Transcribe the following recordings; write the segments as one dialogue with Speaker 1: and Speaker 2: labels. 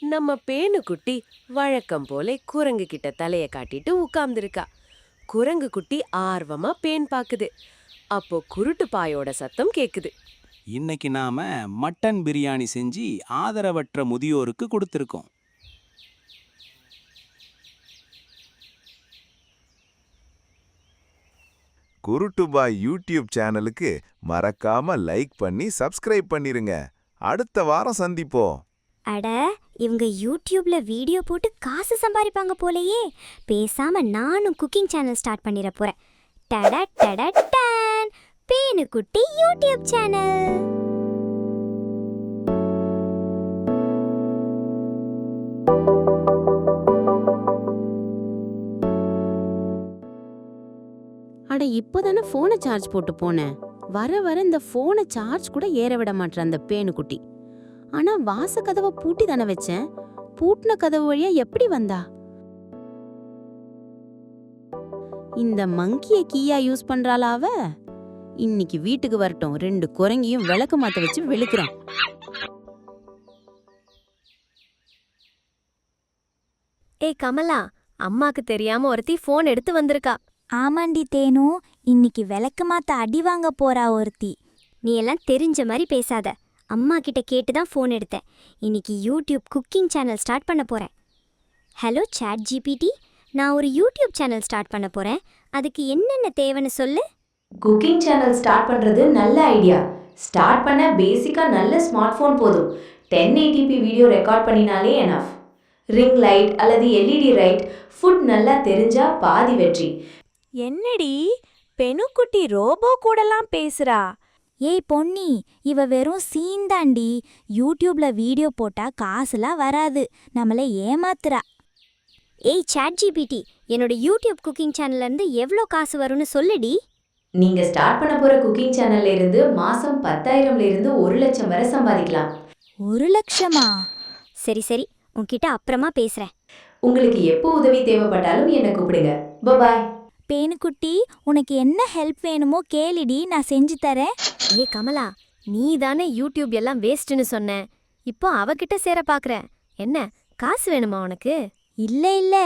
Speaker 1: நம்ம பேனுக்குட்டி வழக்கம் போல குரங்கு கிட்ட தலைய காட்டிட்டு உட்கார்ந்திருக்கா. குரங்கு குட்டி ஆர்வமா பேன் பாக்குது. அப்போ குருட்டு பாயோட சத்தம் கேக்குது.
Speaker 2: இன்னைக்கு நாம மட்டன் பிரியாணி செஞ்சு ஆதரவற்ற முதியோருக்கு கொடுத்துருக்கோம்.
Speaker 3: குருட்டுபாய் யூடியூப் சேனலுக்கு மறக்காம லைக் பண்ணி சப்ஸ்கிரைப் பண்ணிருங்க. அடுத்த வாரம் சந்திப்போம்.
Speaker 4: அட, இவங்க யூடியூப்ல வீடியோ போட்டு காசு சம்பாதிப்பாங்க போலயே. பேசாம நானும் குக்கிங் சேனல் ஸ்டார்ட் பண்ணிட போறேன். டட டட டான், பேனுக்குட்டி யூடியூப் சேனல்.
Speaker 5: அட, இப்போதானே போனை சார்ஜ் போட்டு போனேன். வர வர இந்த போனை சார்ஜ் கூட ஏற விட மாட்டேன் அந்த பேனுக்குட்டி. ஆனா வாச கதவை பூட்டி தானே வச்சேன். பூட்டின கதவு வழியா எப்படி வந்தா? இந்த மங்கிய கீயா யூஸ் பண்றாளா அவ? இன்னைக்கு வீட்டுக்கு வரட்டும், 2 குரங்கியும் விளக்கு மாத்த வச்சு வெளுக்குறேன்.
Speaker 4: ஏய் கமலா, அம்மாக்கு தெரியாம ஒருத்தி போன் எடுத்து வந்திருக்கா.
Speaker 6: ஆமாண்டி தேனு, இன்னைக்கு விளக்கு மாத்த அடி வாங்க போறா ஒருத்தி.
Speaker 4: நீ எல்லாம் தெரிஞ்ச மாதிரி பேசாத. அம்மா கிட்ட கேட்டு தான் ஃபோன் எடுத்தேன். இன்னைக்கு யூடியூப் குக்கிங் சேனல் ஸ்டார்ட் பண்ண போறேன். ஹலோ சாட் ஜிபிடி, நான் ஒரு யூடியூப் சேனல் ஸ்டார்ட் பண்ண போறேன். அதுக்கு என்னென்ன தேவைன்னு சொல்லு.
Speaker 7: குக்கிங் சேனல் ஸ்டார்ட் பண்றது நல்ல ஐடியா. ஸ்டார்ட் பண்ண பேசிக்கா நல்ல ஸ்மார்ட் போன் போதும். 1080p வீடியோ ரெக்கார்ட் பண்ணினாலே எனஃப். ரிங் லைட் அல்லது எல்இடி லைட், ஃபுட் நல்லா தெரிஞ்சா பாதி வெற்றி.
Speaker 8: என்னடி பெனுக்குட்டி ரோபோ கூடலாம் பேசுறா?
Speaker 6: ஏய் பொன்னி, இவ வெறும் சீன் தாண்டி. யூடியூப்ல வீடியோ போட்டா காசுலாம் வராது, நம்மளை ஏமாத்துறா.
Speaker 4: ஏய் சாட் ஜிபிடி, என்னோட யூடியூப் குக்கிங் சேனல்ல இருந்து எவ்வளோ காசு வரும்னு சொல்லுடி.
Speaker 7: நீங்க ஸ்டார்ட் பண்ண போற குக்கிங் சேனல்ல இருந்து மாசம் 10,000ல இருந்து 1 லட்சம் வரை சம்பாதிக்கலாம்.
Speaker 6: 1 லட்சமா?
Speaker 4: சரி சரி, உன்கிட்ட அப்புறமா பேசுறேன்.
Speaker 7: உங்களுக்கு எப்போ உதவி தேவைப்பட்டாலும் என்னை கூப்பிடுங்க. பாய்.
Speaker 6: பேனுக்குட்டி, உனக்கு என்ன ஹெல்ப் வேணுமோ கேளுடி, நான் செஞ்சு தரேன்.
Speaker 4: ஏ கமலா, நீ தானே யூடியூப் எல்லாம் வேஸ்ட்னு சொன்ன. இப்போ அவகிட்ட சேர பாக்குற. என்ன காசு வேணுமா உனக்கு?
Speaker 6: இல்ல இல்ல,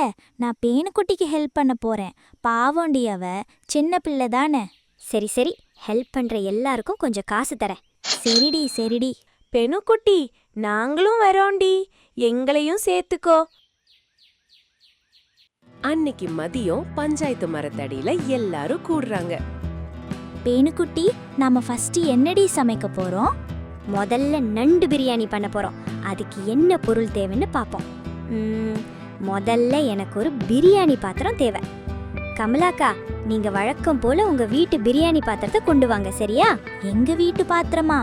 Speaker 6: நான் பேனுக்குட்டிக்கு ஹெல்ப் பண்ண போறேன். பாவண்டி, அவ சின்ன பிள்ளை தானே.
Speaker 4: சரி சரி, ஹெல்ப் பண்ற எல்லாருக்கும் கொஞ்சம் காசு தரேன்.
Speaker 6: சரிடி சரிடி.
Speaker 8: பெனுக்குட்டி, நாங்களும் வரோண்டி, எங்களையும் சேர்த்துக்கோ.
Speaker 1: அன்னைக்கு மதியம் பஞ்சாயத்து மரத்தடியில எல்லாரும் கூடுறாங்க.
Speaker 6: பேனுக்குட்டி, நாம ஃபர்ஸ்ட் என்னடி சமைக்க போறோம்?
Speaker 4: முதல்ல நண்டு பிரியாணி பண்ண போறோம். அதுக்கு என்ன பொருள் தேவைன்னு பாப்போம். முதல்ல எனக்கு ஒரு பிரியாணி பாத்திரம் தேவை. கமலாக்கா, நீங்க வழக்கம் போல உங்க வீட்டு பிரியாணி பாத்திரத்தை கொண்டு வாங்க, சரியா?
Speaker 6: எங்க வீட்டு பாத்திரமா?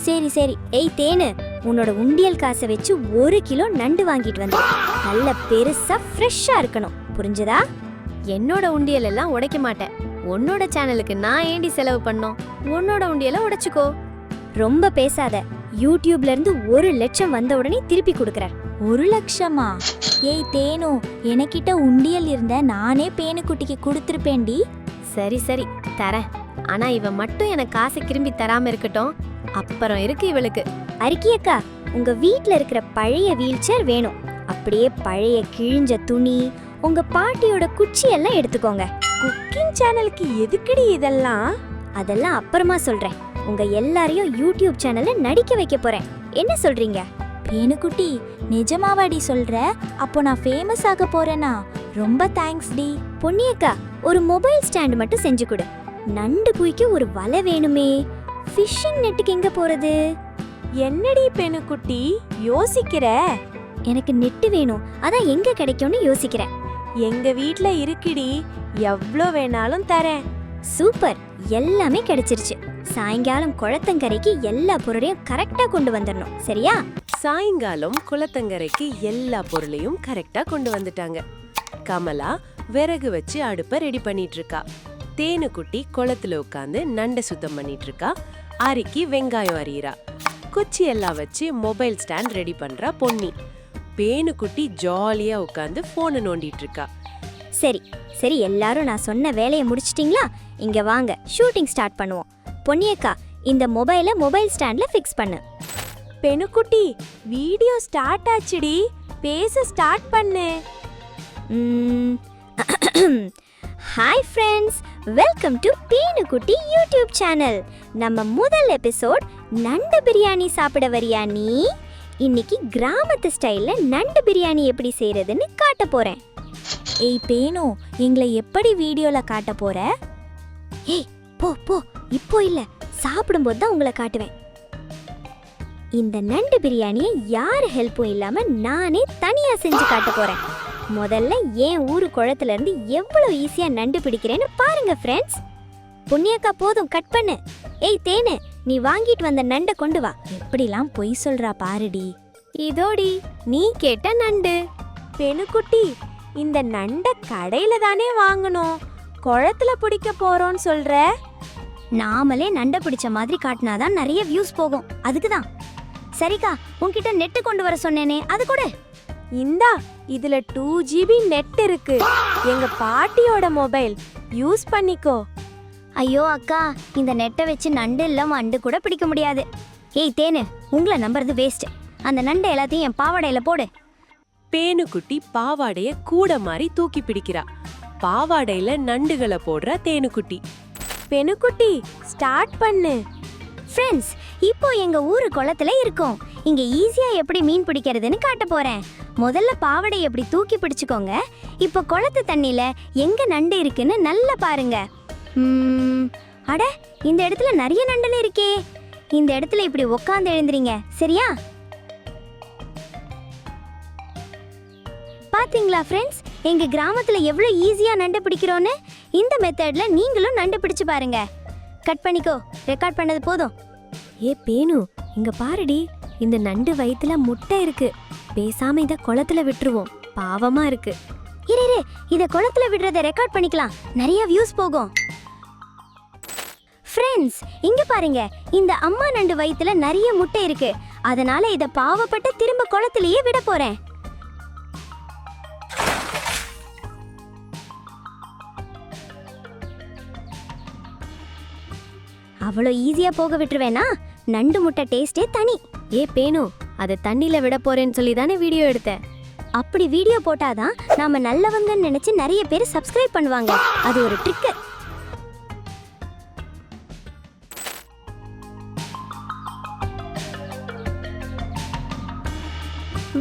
Speaker 4: சரி சரி. ஏய் தேனு, உன்னோட உண்டியல் காசை வச்சு 1 கிலோ நண்டு வாங்கிட்டு வந்து. நல்ல பெருசா ஃப்ரெஷ்ஷா இருக்கணும், புரிஞ்சதா? என்னோட உண்டியல் எல்லாம் உடைக்க மாட்டேன். உன்னோட சேனலுக்கு நான் ஏண்டி செலவு பண்ணோம்? உன்னோட உண்டியலை உடைச்சுக்கோ. ரொம்ப பேசாத. யூடியூப்ல இருந்து 1 லட்சம் வந்த உடனே திருப்பி கொடுக்கறேன்.
Speaker 6: 1 லட்சமா? ஏய் தேனு, எனக்கிட்ட உண்டியல் இருந்த நானே பேனுக்குட்டிக்கு கொடுத்துருப்பேன்டி.
Speaker 4: சரி சரி, தரேன். ஆனா இவ மட்டும் எனக்கு காசை திரும்பி தராம இருக்கட்டும். அப்புறம் இருக்கு இவளுக்கு. அரிக்கியக்கா, உங்க வீட்ல இருக்கிற பழைய வீல் சேர் வேணும். அப்படியே பழைய கிழிஞ்ச துணி, உங்க பாட்டியோட குச்சி எல்லாம் எடுத்துக்கோங்க.
Speaker 8: குக்கிங் சேனலுக்கு எதுக்குடி இதெல்லாம்?
Speaker 4: அதெல்லாம் அப்புறமா சொல்றேன். உங்க எல்லாரையும் யூடியூப் சேனல்ல நடிக்க வைக்க போறேன். என்ன சொல்றீங்க?
Speaker 6: பேனுக்குட்டி, நிஜமாவாடி சொல்ற? அப்போ நான் ஃபேமஸ் ஆக போறேனா? ரொம்ப தேங்க்ஸ் டி.
Speaker 4: பொன்னியக்கா, ஒரு மொபைல் ஸ்டாண்ட் மட்டும் செஞ்சு கொடு. நண்டு குயிக்க ஒரு வலை வேணுமே. ஃபிஷிங் நெட்டுக்கு எங்க போறது?
Speaker 8: என்னடி பெனுக்குட்டி யோசிக்கிற?
Speaker 4: எனக்கு நெட்டு வேணும், அதான் எங்க கிடைக்கும்னு யோசிக்கிறேன்.
Speaker 8: எங்க வீட்ல இருக்குடி, எவ்வளோ வேணாலும் தரேன்.
Speaker 4: சூப்பர், எல்லாமே கிடைச்சிருச்சு. சாயங்காலம் குளத்தங்கரைக்கு எல்லா பொருளையும் கரெக்டா கொண்டு வந்துடணும், சரியா?
Speaker 1: சாயங்காலம் குளத்தங்கரைக்கு எல்லா பொருளையும் கரெக்டா கொண்டு வந்துட்டாங்க. கமலா விறகு வச்சு அடுப்ப ரெடி பண்ணிட்டு இருக்கா. தேனுக்குட்டி குளத்துல உட்காந்து நண்டை சுத்தம் பண்ணிட்டு இருக்கா. அரிக்கி வெங்காயம் அரியிறா. குச்சி எல்லாம் வச்சு மொபைல் ஸ்டாண்ட் ரெடி பண்றா பொன்னி. பேனுக்குட்டி ஜாலியா உட்காந்து போனை நோண்டிட்டு இருக்கா.
Speaker 4: சரி சரி, எல்லாரும் நான் சொன்ன வேலையை முடிச்சிட்டீங்களா? இங்க வாங்க, ஷூட்டிங் ஸ்டார்ட் பண்ணுவோம். பொன்னியக்கா, இந்த மொபைலை மொபைல் ஸ்டாண்ட்ல ஃபிக்ஸ் பண்ணு.
Speaker 8: பெணுக்குட்டி வீடியோ ஸ்டார்ட் ஆச்சுடி, பேச ஸ்டார்ட் பண்ணு.
Speaker 4: ஹாய் ஃப்ரெண்ட்ஸ், வெல்கம் டு பேனுக்குட்டி யூடியூப் சேனல். நம்ம முதல் எபிசோட் நண்டு பிரியாணி சாப்பிட வரியா நீ? இன்னைக்கு கிராமத்து ஸ்டைல்ல நண்டு பிரியாணி எப்படி செய்யறதுன்னு காட்ட போறேன்.
Speaker 6: ஏய் பேனு, எங்களை எப்படி வீடியோல காட்ட போற?
Speaker 4: ஏய் போ போ, இப்போ இல்ல, சாப்பிடும்போது தான் உங்களை காட்டுவேன். இந்த நண்டு பிரியாணியை யார் ஹெல்ப்பும் இல்லாம நானே தனியா செஞ்சு காட்ட போறேன். முதல்ல என் ஊரு குளத்துல இருந்து எவ்வளவு ஈஸியா நண்டு பிடிக்கிறேன்னு பாருங்க ஃப்ரெண்ட்ஸ். புண்ணியக்கா போதும், கட் பண்ணு. ஏய் தேனு, நீ வாங்கிட்டு வந்த நண்டை கொண்டு வா.
Speaker 6: எப்படிலாம் பொய் சொல்றா பாருடி.
Speaker 8: இதோடி நீ கேட்ட நண்டு. பெணுக்குட்டி, இந்த நண்டை கடையில தானே வாங்கணும், குளத்துல பிடிக்க போறோம்னு சொல்ற?
Speaker 4: நாமளே நண்டை பிடிச்ச மாதிரி காட்டினாதான் நிறைய வியூஸ் போகும், அதுக்குதான். சரிக்கா, உன்கிட்ட நெட்டு கொண்டு வர சொன்னேனே, அது கூட.
Speaker 8: இந்தா, இதுல 2 GB நெட் இருக்கு, எங்க பாட்டியோட மொபைல், யூஸ் பண்ணிக்கோ.
Speaker 4: ஐயோ அக்கா, இந்த நெட்டை வச்சு நண்டு இல்ல மண்டு கூட பிடிக்க முடியாது. ஏய் தேனு, உங்களை நம்புறது வேஸ்ட். அந்த நண்டை எல்லாத்தையும் என் பாவாடையில போடு.
Speaker 1: பேனுக்குட்டி பாவாடைய கூட மாதிரி தூக்கி பிடிக்கிறா. பாவாடையில நண்டுகளை போடுற தேனுக்குட்டி.
Speaker 8: பெணுக்குட்டி ஸ்டார்ட் பண்ணு.
Speaker 4: ஃப்ரெண்ட்ஸ், இப்போ எங்க ஊரு குளத்துல இருக்கோம். இங்க ஈஸியா எப்படி மீன் பிடிக்கிறதுன்னு காட்ட போறேன். முதல்ல பாவாடை எப்படி தூக்கி பிடிச்சுக்கோங்க. இப்போ குளத்து தண்ணியில எங்க நண்டு இருக்குன்னு நல்லா பாருங்க. அட, இந்த இடத்துல நிறைய நண்டுன்னு இருக்கே. இந்த இடத்துல இப்படி உட்காந்து எழுந்துறீங்க, சரியா? பாத்தீங்களா ஃப்ரெண்ட்ஸ், எங்க கிராமத்துல எவ்வளவு ஈஸியா நண்டு பிடிக்கிறோன்னு? இந்த மெத்தட்ல நீங்களும் நண்டு பிடிச்சு பாருங்க. கட் பண்ணிக்கோ, ரெக்கார்ட் பண்ணது போதும்.
Speaker 8: ஏ பேனு, இங்க பாருடி, இந்த நண்டு வயித்துல முட்டை இருக்கு. பேசாம இத குளத்துல விட்டுருவோம், பாவமா இருக்கு.
Speaker 4: இரு, இத குளத்துல விடுறத ரெக்கார்ட் பண்ணிக்கலாம், நிறைய வியூஸ் போகும். ஃப்ரெண்ட்ஸ், இங்க பாருங்க, இந்த அம்மா நண்டு வயித்துல நிறைய முட்டை இருக்கு. அதனால இத பாவப்பட்டு திரும்ப குளத்திலேயே விட போறேன். அவ்வளோ ஈஸியா போக விட்டுருவேனா? நண்டு முட்டை டேஸ்டே தனி.
Speaker 8: ஏ பேனு, அதை தண்ணியில விட போறேன்னு சொல்லி தானே வீடியோ எடுத்த.
Speaker 4: அப்படி வீடியோ போட்டாதான் நாம நல்லவங்கன்னு நினைச்சு நிறைய பேர் சப்ஸ்கிரைப் பண்ணுவாங்க. அது ஒரு ட்ரிக்.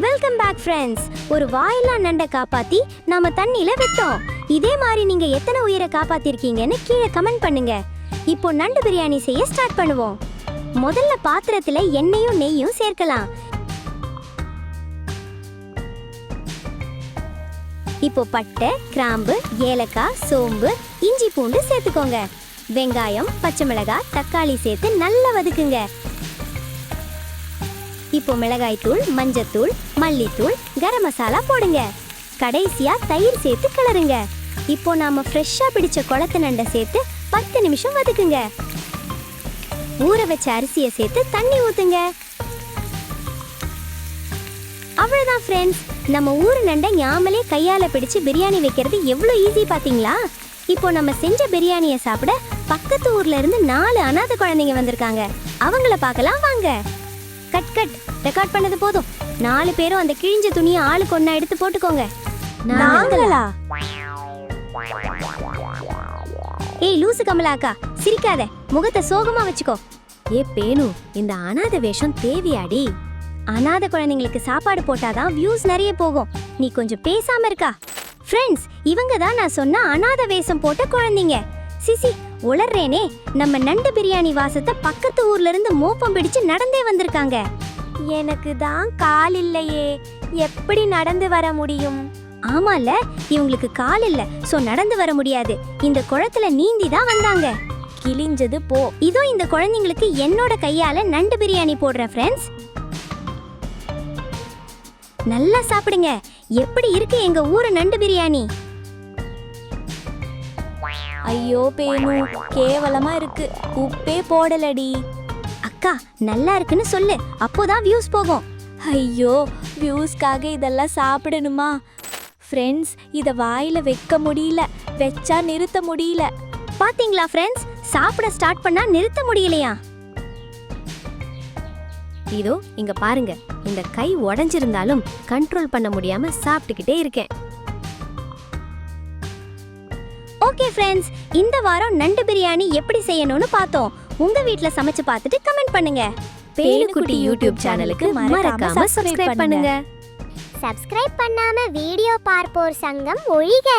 Speaker 4: Welcome back friends. ஒரு வாயில்லா நண்டை காப்பாத்தி நாம தண்ணியில விட்டோம். இதே மாதிரி நீங்க எத்தனை உயிரை காப்பாத்திருக்கீங்கன்னு கீழே கமெண்ட் பண்ணுங்க. இப்போ நண்டு பிரியாணி செய்ய ஸ்டார்ட் பண்ணுவோம். முதல்ல பாத்திரத்துல எண்ணெயும் நெய்யும் சேர்க்கலாம். இப்போ பட்டை, கிராம்பு, ஏலக்காய், சோம்பு, இஞ்சி பூண்டு சேர்த்துக்கோங்க. வெங்காயம், பச்சை மிளகாய், தக்காளி சேர்த்து நல்லா வதக்குங்க. இப்போ மிளகாய் தூள், மஞ்சத்தூள், மல்லித்தூள், கரம் மசாலா போடுங்க. கடைசியா தயிர் சேர்த்து கிளறுங்க. இப்போ நாம ஃப்ரெஷ்ஷா பிடிச்ச குளத்து நண்டை சேர்த்து 10 நிமிஷம் வதக்குங்க. ஊற வச்ச அரிசியை சேர்த்து தண்ணி ஊத்துங்க. அவ்வளவுதான் ஃப்ரெண்ட்ஸ், நம்ம ஊரு நண்டை ஞாமலே கையால பிடிச்சு பிரியாணி வைக்கிறது எவ்வளவு ஈஸி பாத்தீங்களா? இப்போ நம்ம செஞ்ச பிரியாணியை சாப்பிட பக்கத்து ஊர்ல இருந்து 4 அனாதை குழந்தைங்க வந்திருக்காங்க. அவங்கள பார்க்கலாம் வாங்க. கட், ரெக்கார்ட் பண்ணது போதும். 4 பேரும் அந்த கிழிஞ்ச துணியை ஆளுக்கு ஒண்ணா எடுத்து போட்டுக்கோங்க.
Speaker 8: நாங்களா?
Speaker 4: ஏய் லூசு கமலாக்கா, சிரிக்காத, முகத்தை சோகமா வச்சுக்கோ.
Speaker 8: ஏ பேனு, இந்த அனாதை வேஷம் தேவையாடி?
Speaker 4: அனாதை குழந்தைங்களுக்கு சாப்பாடு போட்டாதான் வியூஸ் நிறைய போகும். நீ கொஞ்சம் பேசாம இருக்கா? ஃப்ரெண்ட்ஸ், இவங்க தான் நான் சொன்ன அனாதை வேஷம் போட்ட குழந்தைங்க. சிசி உளர்றேனே, நம்ம நண்டு பிரியாணி வாசத்தை பக்கத்து ஊர்ல இருந்து மோப்பம் பிடிச்சு நடந்தே வந்திருக்காங்க.
Speaker 8: எனக்கு தான் கால் இல்லையே, எப்படி நடந்து வர முடியும்?
Speaker 4: ஆமால, இவங்களுக்கு கால் இல்ல, சோ நடந்து வர முடியாது. இந்த குளத்துல நீந்தி தான் வந்தாங்க.
Speaker 8: கிழிஞ்சது போ.
Speaker 4: இதோ இந்த குழந்தைங்களுக்கு என்னோட கையால நண்டு பிரியாணி போடுறேன் ஃப்ரெண்ட்ஸ். நல்லா சாப்பிடுங்க. எப்படி இருக்கு எங்க ஊரு நண்டு பிரியாணி?
Speaker 6: ஐயோ பேனு, கேவலமா இருக்கு, உப்பே போடலடி.
Speaker 4: அக்கா, நல்லா இருக்குன்னு சொல்லு, அப்போதான் வியூஸ் போகும்.
Speaker 6: ஐயோ, வியூஸ்க்காக இதெல்லாம் சாப்பிடணுமா? ஃப்ரெண்ட்ஸ், இதை வாயில வைக்க முடியல, வச்சா நிறுத்த முடியல.
Speaker 4: பாத்தீங்களா ஃப்ரெண்ட்ஸ், சாப்பிட ஸ்டார்ட் பண்ணா நிறுத்த முடியலையா? இதோ இங்க பாருங்க, இந்த கை உடைஞ்சிருந்தாலும் கண்ட்ரோல் பண்ண முடியாம சாப்பிட்டுக்கிட்டே இருக்கேன். ஓகே ஃப்ரெண்ட்ஸ், இந்த வாரம் நண்டு பிரியாணி எப்படி செய்யணும்னு பார்த்தோம். உங்க வீட்ல சமைச்சு பார்த்துட்டு கமெண்ட் பண்ணுங்க. பேனுக்குட்டி யூடியூப் சேனலுக்கு மறக்காம சப்ஸ்கிரைப் பண்ணுங்க.
Speaker 9: சப்ஸ்கிரைப் பண்ணாம வீடியோ பார்ப்போர் சங்கம் ஒழிக.